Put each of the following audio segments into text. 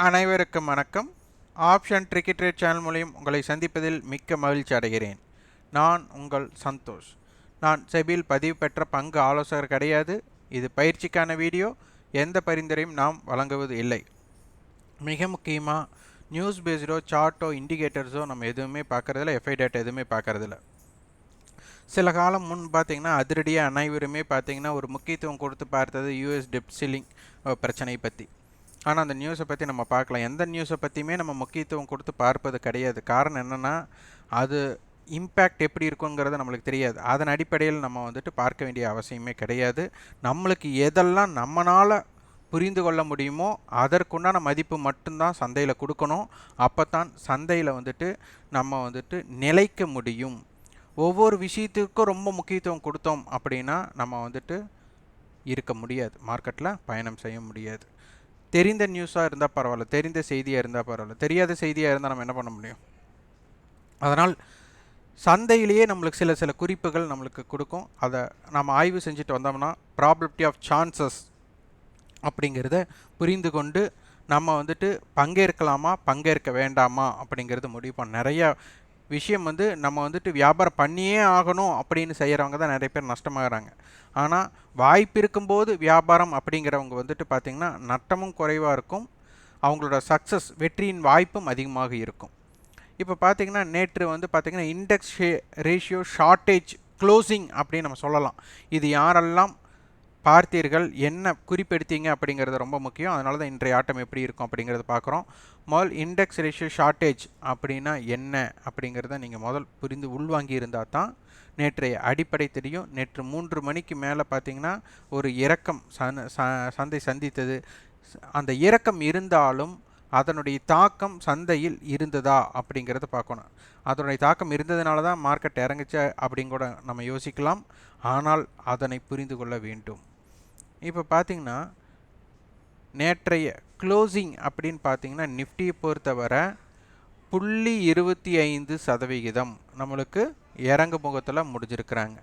அனைவருக்கும் வணக்கம். Option tricky trade channel மூலம் உங்களை சந்திப்பதில் மிக்க மகிழ்ச்சி அடைகிறேன். நான் உங்கள் சந்தோஷ். நான் செபியில் பதிவு பெற்ற பங்கு ஆலோசகர் கிடையாது. இது பயிற்சிக்கான வீடியோ. எந்த பரிந்துரையும் நாம் வழங்குவது இல்லை. மிக முக்கியமாக நியூஸ் பேஸ்டோ சார்ட்டோ இண்டிகேட்டர்ஸோ நம்ம எதுவுமே பார்க்குறதில்ல. எஃப்ஐ டேட்டா எதுவுமே பார்க்குறதில்ல. சில காலம் முன் பார்த்திங்கன்னா அதிரடியாக அனைவருமே பார்த்திங்கன்னா ஒரு முக்கியத்துவம் கொடுத்து பார்த்தது யூஎஸ் டெப்ட் சீலிங் பிரச்சனை பற்றி. ஆனால் அந்த நியூஸை பற்றி நம்ம பார்க்கலாம். எந்த நியூஸை பற்றியுமே நம்ம முக்கியத்துவம் கொடுத்து பார்ப்பது கிடையாது. காரணம் என்னென்னா அது இம்பேக்ட் எப்படி இருக்குங்கிறது நம்மளுக்கு தெரியாது. அதன் அடிப்படையில் நம்ம பார்க்க வேண்டிய அவசியமே கிடையாது. நம்மளுக்கு எதெல்லாம் நம்மளால் புரிந்து கொள்ள முடியுமோ அதற்குண்டான மதிப்பு மட்டும்தான் சந்தையில் கொடுக்கணும். அப்போ தான் சந்தையில் நம்ம நிலைக்க முடியும். ஒவ்வொரு விஷயத்துக்கும் ரொம்ப முக்கியத்துவம் கொடுத்தோம் அப்படின்னா நம்ம இருக்க முடியாது, மார்க்கெட்டில் பயணம் செய்ய முடியாது. தெரிந்த நியூஸாக இருந்தால் பரவாயில்ல, தெரிந்த செய்தியாக இருந்தால் பரவாயில்ல, தெரியாத செய்தியாக இருந்தால் நம்ம என்ன பண்ண முடியும்? அதனால் சந்தையிலேயே நம்மளுக்கு சில குறிப்புகள் நம்மளுக்கு கொடுக்கும். அதை நம்ம ஆய்வு செஞ்சுட்டு வந்தோம்னா ப்ராபபிலிட்டி ஆஃப் சான்சஸ் அப்படிங்கிறத புரிந்து கொண்டு நம்ம பங்கேற்கலாமா பங்கேற்க வேண்டாமா அப்படிங்கிறது முடிவு பண்ண. நிறையா விஷயம் நம்ம வியாபாரம் பண்ணியே ஆகணும் அப்படின்னு செய்கிறவங்க தான் நிறைய பேர் நஷ்டமாகறாங்க. ஆனால் வாய்ப்பு இருக்கும்போது வியாபாரம் அப்படிங்கிறவங்க பார்த்திங்கன்னா நட்டமும் குறைவாக இருக்கும், அவங்களோட சக்ஸஸ் வெற்றியின் வாய்ப்பும் அதிகமாக இருக்கும். இப்போ பார்த்திங்கன்னா நேற்று பார்த்திங்கன்னா இண்டெக்ஸ் ரேஷியோ ஷார்ட்டேஜ் க்ளோசிங் அப்படின்னு நம்ம சொல்லலாம். இது யாரெல்லாம் பார்த்தீர்கள், என்ன குறிப்பெடுத்தீங்க அப்படிங்கிறது ரொம்ப முக்கியம். அதனால தான் இன்றைய ஆட்டம் எப்படி இருக்கும் அப்படிங்கிறத பார்க்குறோம். முதல் இண்டெக்ஸ் ரேஷியோ ஷார்ட்டேஜ் அப்படின்னா என்ன அப்படிங்கிறத நீங்கள் முதல் புரிந்து உள்வாங்கி இருந்தால் தான் நேற்றைய அடிப்படை தெரியும். நேற்று 3 மணிக்கு மேலே பார்த்திங்கன்னா ஒரு இறக்கம் சந்தை சந்தித்தது. அந்த இறக்கம் இருந்தாலும் அதனுடைய தாக்கம் சந்தையில் இருந்ததா அப்படிங்கிறத பார்க்கணும். அதனுடைய தாக்கம் இருந்ததுனால தான் மார்க்கெட் இறங்குச்சு அப்படின்னு கூட நம்ம யோசிக்கலாம். ஆனால் அதனை புரிந்து கொள்ள வேண்டும். இப்போ பார்த்திங்கன்னா நேற்றைய க்ளோசிங் அப்படின்னு பார்த்திங்கன்னா நிஃப்டியை பொறுத்தவரை 0.25% நம்மளுக்கு இறங்கு முகத்தில் முடிஞ்சிருக்கிறாங்க.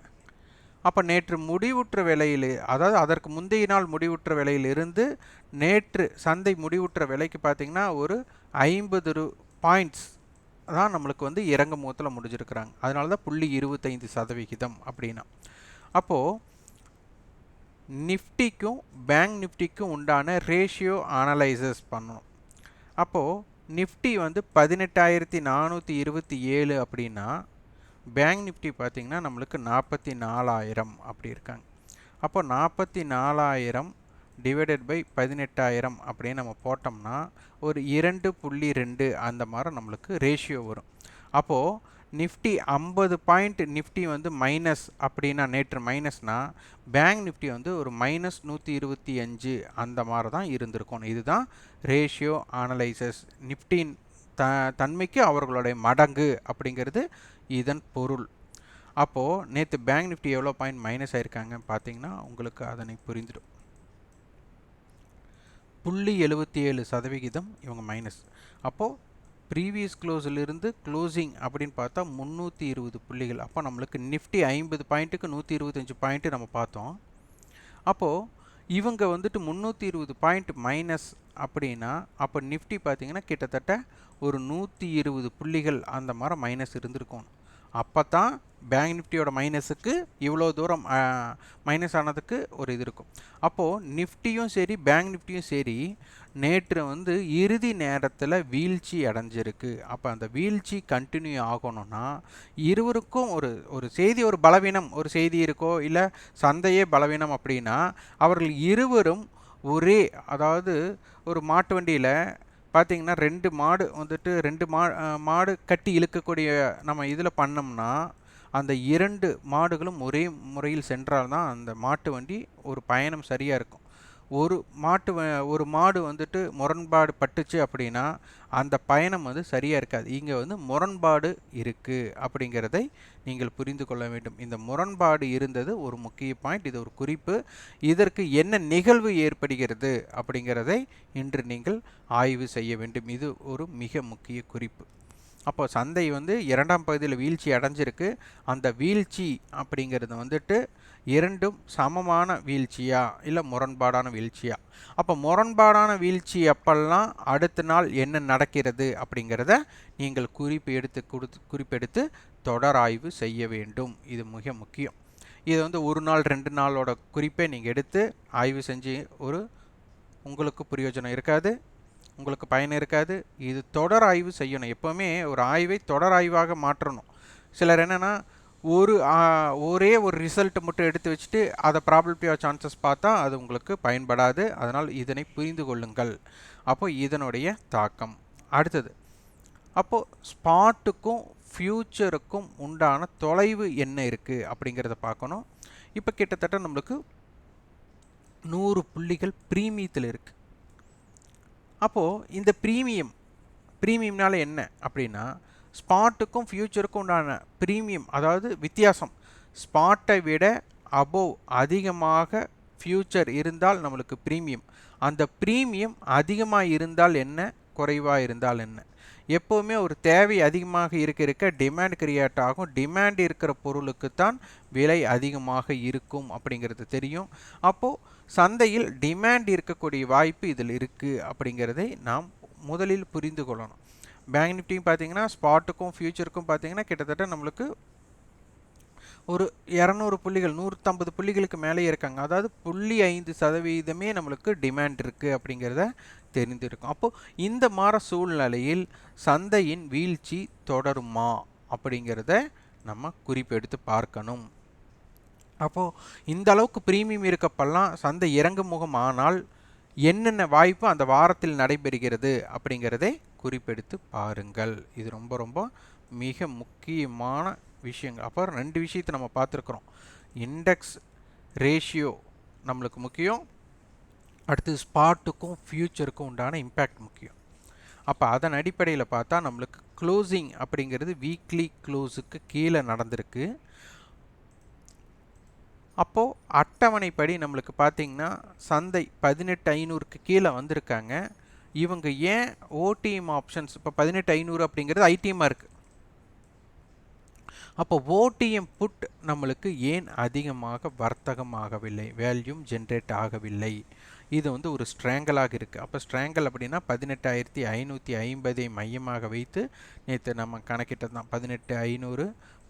அப்போ நேற்று முடிவுற்ற விலையில், அதாவது அதற்கு முந்தைய நாள் முடிவுற்ற விலையிலிருந்து நேற்று சந்தை முடிவுற்ற விலைக்கு பார்த்திங்கன்னா ஒரு 50 பாயிண்ட்ஸ் தான் நம்மளுக்கு இறங்கு முகத்தில் முடிஞ்சிருக்கிறாங்க. அதனால தான் 0.25% அப்படின்னா. அப்போது நிஃப்டிக்கும் பேங்க் நிஃப்டிக்கும் உண்டான ரேஷியோ அனலைசஸ் பண்ணணும். அப்போது நிஃப்டி 18,427 அப்படின்னா பேங்க் நிஃப்டி பார்த்திங்கன்னா நம்மளுக்கு 44,000 அப்படி இருக்காங்க. அப்போ 44,000 டிவைடட் பை 18,000 அப்படின்னு நம்ம போட்டோம்னா ஒரு 2.2 அந்த மாதிரி நம்மளுக்கு ரேஷியோ வரும். அப்போது நிஃப்டி 50 பாயிண்ட் நிஃப்டி மைனஸ் அப்படின்னா நேற்று மைனஸ்னால் பேங்க் நிஃப்டி ஒரு -125 அந்த மாதிரி தான் இருந்திருக்கும். இதுதான் ரேஷியோ அனலைசஸ். நிஃப்டின் தன்மைக்கு அவர்களுடைய மடங்கு அப்படிங்கிறது இதன் பொருள். அப்போது நேற்று பேங்க் நிஃப்டி எவ்வளோ பாயிண்ட் மைனஸ் ஆயிருக்காங்க பார்த்தீங்கன்னா உங்களுக்கு அதனை புரிந்துடும். 0.77% இவங்க மைனஸ். அப்போது ப்ரீவியஸ் க்ளோஸிலிருந்து க்ளோசிங் அப்படின்னு பார்த்தா 320 புள்ளிகள். அப்போ நம்மளுக்கு நிஃப்டி 50 பாயிண்ட்டுக்கு 125 பாயிண்ட்டு நம்ம பார்த்தோம். அப்போது இவங்க 320 பாயிண்ட் மைனஸ் அப்படின்னா அப்போ நிஃப்டி பார்த்திங்கன்னா கிட்டத்தட்ட ஒரு 120 புள்ளிகள் அந்த மாதிரி மைனஸ் இருந்திருக்கும். அப்போ தான் பேங்க் நிஃப்டியோட மைனஸுக்கு இவ்வளோ தூரம் மைனஸ் ஆனதுக்கு ஒரு இது இருக்கும். அப்போது நிஃப்டியும் சரி பேங்க் நிஃப்டியும் சரி நேற்று இறுதி நேரத்தில் வீழ்ச்சி அடைஞ்சிருக்கு. அப்போ அந்த வீழ்ச்சி கண்டினியூ ஆகணும்னா இருவருக்கும் ஒரு செய்தி, ஒரு பலவீனம் ஒரு செய்தி இருக்கோ இல்லை சந்தையே பலவீனம் அப்படின்னா அவர்கள் இருவரும் ஒரே, அதாவது ஒரு மாட்டு வண்டியில் பார்த்திங்கன்னா 2 மாடு 2 மாடு கட்டி இழுக்கக்கூடிய நம்ம இதில் பண்ணோம்னா அந்த 2 மாடுகளும் ஒரே முறையில் சென்றால் தான் அந்த மாட்டு வண்டி ஒரு பயணம் சரியாக இருக்கும். ஒரு மாடு முரண்பாடு பட்டுச்சு அப்படின்னா அந்த பயணம் சரியாக இருக்காது. இங்கே முரண்பாடு இருக்குது அப்படிங்கிறதை நீங்கள் புரிந்து கொள்ள வேண்டும். இந்த முரண்பாடு இருந்தது ஒரு முக்கிய பாயிண்ட். இது ஒரு குறிப்பு. இதற்கு என்ன நிகழ்வு ஏற்படுகிறது அப்படிங்கிறதை இன்று நீங்கள் ஆய்வு செய்ய வேண்டும். இது ஒரு மிக முக்கிய குறிப்பு. அப்போ சந்தை இரண்டாம் பகுதியில் வீழ்ச்சி அடைஞ்சிருக்கு. அந்த வீழ்ச்சி அப்படிங்கிறது இரண்டும் சமமான வீழ்ச்சியா இல்லை முரண்பாடான வீழ்ச்சியா? அப்போ முரண்பாடான வீழ்ச்சி அப்பெல்லாம் அடுத்த நாள் என்ன நடக்கிறது அப்படிங்கிறத நீங்கள் குறிப்பெடுத்து தொடர் ஆய்வு செய்ய வேண்டும். இது மிக முக்கியம். இது வந்து ஒரு நாள் 2 நாளோட குறிப்பை நீங்கள் எடுத்து ஆய்வு செஞ்சு உங்களுக்கு பிரயோஜனம் இருக்காது, உங்களுக்கு பயன் இருக்காது. இது தொடர் ஆய்வு செய்யணும். எப்போவுமே ஒரு ஆய்வை தொடர் ஆய்வாக மாற்றணும். சிலர் என்னென்னா ஒரே ஒரு ரிசல்ட் மட்டும் எடுத்து வச்சுட்டு அதை ப்ராபபிலிட்டி ஆஃப் சான்சஸ் பார்த்தா அது உங்களுக்கு பயன்படாது. அதனால் இதனை புரிந்து கொள்ளுங்கள். அப்போ இதனுடைய தாக்கம் அடுத்தது. அப்போது ஸ்பாட்டுக்கும் ஃப்யூச்சருக்கும் உண்டான தொலைவு என்ன இருக்குது அப்படிங்கிறத பார்க்கணும். இப்போ கிட்டத்தட்ட நம்மளுக்கு 100 புள்ளிகள் ப்ரீமியத்தில் இருக்குது. அப்போது இந்த ப்ரீமியம்னால என்ன அப்படின்னா, ஸ்பாட்டுக்கும் ஃப்யூச்சருக்கும் உண்டான ப்ரீமியம், அதாவது வித்தியாசம், ஸ்பாட்டை விட அபோவ் அதிகமாக ஃப்யூச்சர் இருந்தால் நம்மளுக்கு ப்ரீமியம். அந்த ப்ரீமியம் அதிகமாக இருந்தால் என்ன, குறைவாக இருந்தால் என்ன? எப்போவுமே ஒரு தேவை அதிகமாக இருக்க டிமாண்ட் கிரியேட் ஆகும். டிமாண்ட் இருக்கிற பொருளுக்கு தான் விலை அதிகமாக இருக்கும் அப்படிங்கிறது தெரியும். அப்போது சந்தையில் டிமாண்ட் இருக்கக்கூடிய வாய்ப்பு இதில் இருக்குது அப்படிங்கிறதை நாம் முதலில் புரிந்து கொள்ளணும். பேங்க் நிஃப்டியும் பார்த்தீங்கன்னா ஸ்பாட்டுக்கும் ஃப்யூச்சருக்கும் பார்த்தீங்கன்னா கிட்டத்தட்ட நம்மளுக்கு ஒரு 200 புள்ளிகள் 150 புள்ளிகளுக்கு மேலே இருக்காங்க. அதாவது 0.5% நம்மளுக்கு டிமாண்ட் இருக்குது அப்படிங்கிறத தெரிந்திருக்கும். அப்போது இந்த மாதிரி சூழ்நிலையில் சந்தையின் வீழ்ச்சி தொடருமா அப்படிங்கிறத நம்ம குறிப்பெடுத்து பார்க்கணும். அப்போது இந்த அளவுக்கு ப்ரீமியம் இருக்கப்பெல்லாம் சந்தை இறங்கு முகம் ஆனால் என்னென்ன வாய்ப்பு அந்த வாரத்தில் நடைபெறுகிறது அப்படிங்கிறதை குறிப்பெடுத்து பாருங்கள். இது ரொம்ப ரொம்ப மிக முக்கியமான விஷயங்கள். அப்புறம் 2 விஷயத்தை நம்ம பார்த்துருக்குறோம். இண்டெக்ஸ் ரேஷியோ நம்மளுக்கு முக்கியம், அடுத்து ஸ்பாட்டுக்கும் ஃப்யூச்சருக்கும் உண்டான இம்பேக்ட் முக்கியம். அப்போ அதன் அடிப்படையில் பார்த்தா நம்மளுக்கு க்ளோசிங் அப்படிங்கிறது வீக்லி க்ளோஸுக்கு கீழே நடந்திருக்கு. அப்போது அட்டவணைப்படி நம்மளுக்கு பார்த்திங்கன்னா சந்தை 18,500க்கு கீழே வந்திருக்காங்க. இவங்க ஏன் ஓடிஎம் ஆப்ஷன்ஸ், இப்போ 18,500 அப்படிங்கிறது ஐடிஎம்மாக இருக்குது. அப்போ ஓடிஎம் புட் நம்மளுக்கு ஏன் அதிகமாக வர்த்தகமாகவில்லை, வேல்யூம் ஜென்ரேட் ஆகவில்லை? இது வந்து ஒரு ஸ்ட்ராங்கலாக இருக்குது. அப்போ ஸ்ட்ராங்கல் அப்படின்னா 18,550 மையமாக வைத்து நேற்று நம்ம கணக்கிட்டது தான். 18,500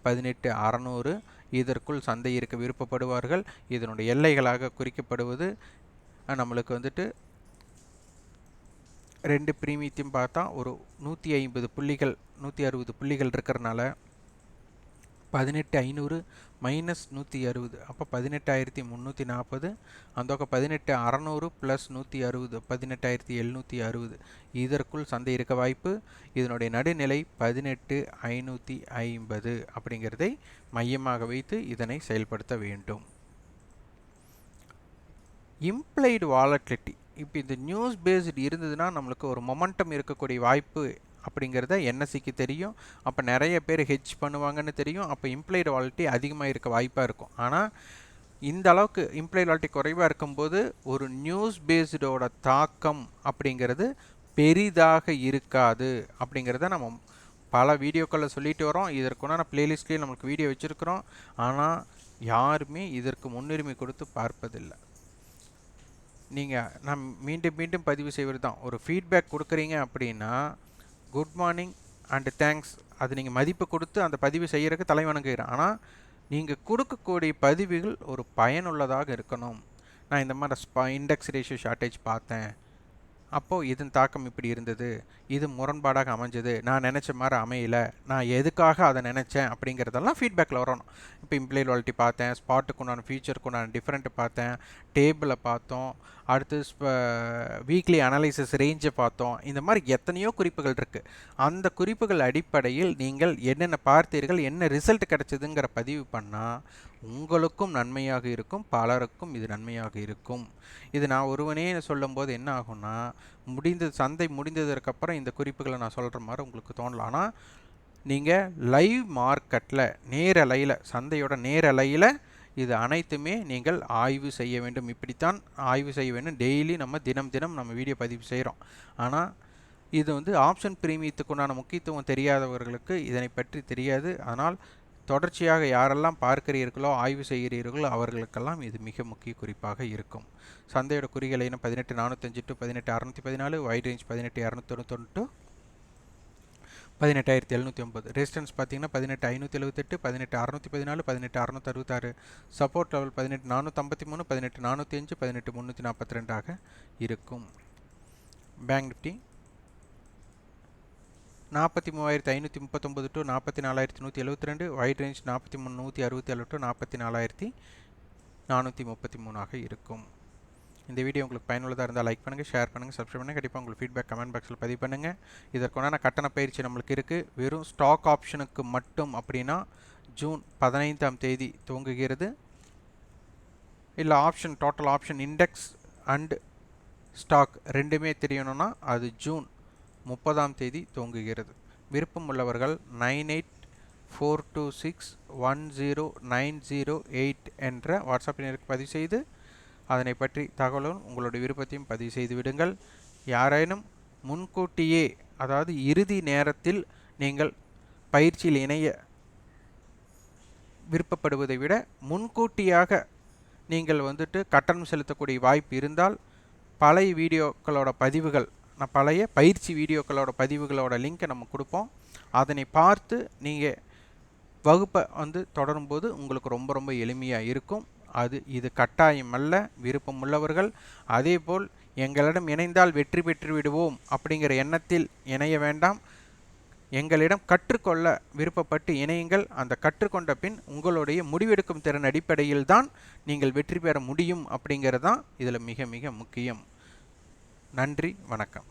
18,600 இதற்குள் சந்தை இருக்க விருப்பப்படுவார்கள். இதனுடைய எல்லைகளாக குறிக்கப்படுவது நம்மளுக்கு வந்துட்டு 2 ப்ரீமியத்தையும் பார்த்தா ஒரு 150 புள்ளிகள் 160 புள்ளிகள் இருக்கிறனால 18,500 மைனஸ் 160 அப்போ 18,340, அந்த பக்கம் 18,600 ப்ளஸ் 160 18,760 இதற்குள் சந்தை இருக்க வாய்ப்பு. இதனுடைய நடுநிலை 18,550 அப்படிங்கிறதை மையமாக வைத்து இதனை செயல்படுத்த வேண்டும். இம்ப்ளைடு வாலட்டிலிட்டி, இப்போ இந்த நியூஸ் பேஸ்டு இருந்ததுன்னா நம்மளுக்கு ஒரு மொமெண்டம் இருக்கக்கூடிய வாய்ப்பு அப்படிங்கிறத என்எஸ்சிக்கு தெரியும். அப்போ நிறைய பேர் ஹெட்ஜ் பண்ணுவாங்கன்னு தெரியும். அப்போ இம்ப்ளைடு வாலட்டிலிட்டி அதிகமாக இருக்க வாய்ப்பாக இருக்கும். ஆனால் இந்த அளவுக்கு இம்ப்ளைடு வாலட்டிலிட்டி குறைவாக இருக்கும்போது ஒரு நியூஸ் பேஸ்டோட தாக்கம் அப்படிங்கிறது பெரிதாக இருக்காது அப்படிங்கிறத நம்ம பல வீடியோக்களில் சொல்லிட்டு வரோம். இதற்குண்டான பிளேலிஸ்ட்லேயே நம்மளுக்கு வீடியோ வச்சுருக்கிறோம். ஆனால் யாருமே இதற்கு முன்னுரிமை கொடுத்து பார்ப்பதில்லை. நீங்கள் நான் மீண்டும் மீண்டும் பதிவு செய்வது தான், ஒரு ஃபீட்பேக் கொடுக்குறீங்க அப்படின்னா குட் மார்னிங் அண்டு தேங்க்ஸ், அது நீங்கள் மதிப்பு கொடுத்து அந்த பதிவு செய்கிறதுக்கு தலைவணங்குகிறேன். ஆனால் நீங்கள் கொடுக்கக்கூடிய பதிவுகள் ஒரு பயனுள்ளதாக இருக்கணும். நான் இந்த மாதிரி இண்டெக்ஸ் ரேஷியோ ஷார்ட்டேஜ் பார்த்தேன், அப்போது இதன் தாக்கம் இப்படி இருந்தது, இது முரண்பாடாக அமைஞ்சது, நான் நினச்ச மாதிரி அமையலை, நான் எதுக்காக அதை நினச்சேன் அப்படிங்கிறதெல்லாம் ஃபீட்பேக்கில் வரணும். இப்போ இம்ப்ளைடு வாலட்டிலிட்டி பார்த்தேன், ஸ்பாட்டுக்கு உண்டான ஃபியூச்சருக்கு உண்டான டிஃப்ரெண்ட்டு பார்த்தேன், டேபிளை பார்த்தோம், அடுத்து வீக்லி அனலைசிஸ் ரேஞ்சை பார்த்தோம். இந்த மாதிரி எத்தனையோ குறிப்புகள் இருக்குது. அந்த குறிப்புகள் அடிப்படையில் நீங்கள் என்னென்ன பார்த்தீர்கள், என்ன ரிசல்ட் கிடச்சிதுங்கிற பதிவு பண்ணால் உங்களுக்கும் நன்மையாக இருக்கும், பலருக்கும் இது நன்மையாக இருக்கும். இது நான் ஒருவனே சொல்லும்போது என்ன ஆகும்னா, சந்தை முடிந்ததற்கப்புறம் இந்த குறிப்புகளை நான் சொல்கிற மாதிரி உங்களுக்கு தோணலாம். ஆனால் நீங்கள் லைவ் மார்க்கெட்டில் நேரலையில், சந்தையோட நேரலையில் இது அனைத்துமே நீங்கள் ஆய்வு செய்ய வேண்டும். இப்படித்தான் ஆய்வு செய்ய வேண்டும். டெய்லி நம்ம தினம் நம்ம வீடியோ பதிவு செய்கிறோம். ஆனால் இது வந்து ஆப்ஷன் பிரீமியத்துக்கு உண்டான முக்கியத்துவம் தெரியாதவர்களுக்கு இதனை பற்றி தெரியாது. ஆனால் தொடர்ச்சியாக யாரெல்லாம் பார்க்கிறீர்களோ ஆய்வு செய்கிறீர்களோ அவர்களுக்கெல்லாம் இது மிக முக்கிய குறிப்பாக இருக்கும். சந்தையோட குறிகள் என்ன 18405 to 18614, wide range 18291 to 18709. Resistance பார்த்தீங்கன்னா 18578, 18614, 18666. சப்போர்ட் லெவல் 18453, 18405, 18342 ஆக இருக்கும். Bank Nifty 43539 to 44172, wide range 43167 to 44433 ஆக இருக்கும். இந்த வீடியோ உங்களுக்கு பயனுள்ளதாக இருந்தால் லைக் பண்ணுங்கள், ஷேர் பண்ணுங்கள், சப்ஸ்கிரைப் பண்ணுங்கள். கண்டிப்பாக உங்களுக்கு ஃபீட்பேக் கமெண்ட் பாக்ஸில் பதிவு பண்ணுங்கள். இதற்குண்டான கட்டண பயிற்சி நம்மளுக்கு இருக்குது. வெறும் ஸ்டாக் ஆப்ஷனுக்கு மட்டும் அப்படின்னா ஜூன் 15ஆம் தேதி துவங்குகிறது. இல்லை option total option index and stock ரெண்டுமே தெரியணும்னா அது ஜூன் 30ஆம் தேதி துவங்குகிறது. விருப்பம் உள்ளவர்கள் 9842610908 என்ற வாட்ஸ்அப் எண்ணிற்கு பதிவு செய்து அதனை பற்றி தகவலும் உங்களுடைய விருப்பத்தையும் பதிவு செய்து விடுங்கள். யாரேனும் முன்கூட்டியே அதாவது இறுதி நேரத்தில் நீங்கள் பயிற்சியில் இணைய விருப்பப்படுவதை விட முன்கூட்டியாக நீங்கள் கட்டணம் செலுத்தக்கூடிய வாய்ப்பு இருந்தால் பழைய வீடியோக்களோட பதிவுகள் பழைய பயிற்சி வீடியோக்களோட பதிவுகளோட லிங்க்கை நம்ம கொடுப்போம். அதனை பார்த்து நீங்கள் வகுப்பை தொடரும்போது உங்களுக்கு ரொம்ப ரொம்ப எளிமையாக இருக்கும். இது கட்டாயம் அல்ல, விருப்பம் உள்ளவர்கள். அதேபோல் எங்களிடம் இணைந்தால் வெற்றி பெற்று விடுவோம் அப்படிங்கிற எண்ணத்தில் இணைய வேண்டாம். எங்களிடம் கற்றுக்கொள்ள விருப்பப்பட்டு இணையுங்கள். அந்த கற்றுக்கொண்ட பின் உங்களுடைய முடிவெடுக்கும் திறன் அடிப்படையில் தான் நீங்கள் வெற்றி பெற முடியும் அப்படிங்கிறது தான் இதில் மிக மிக முக்கியம். நன்றி, வணக்கம்.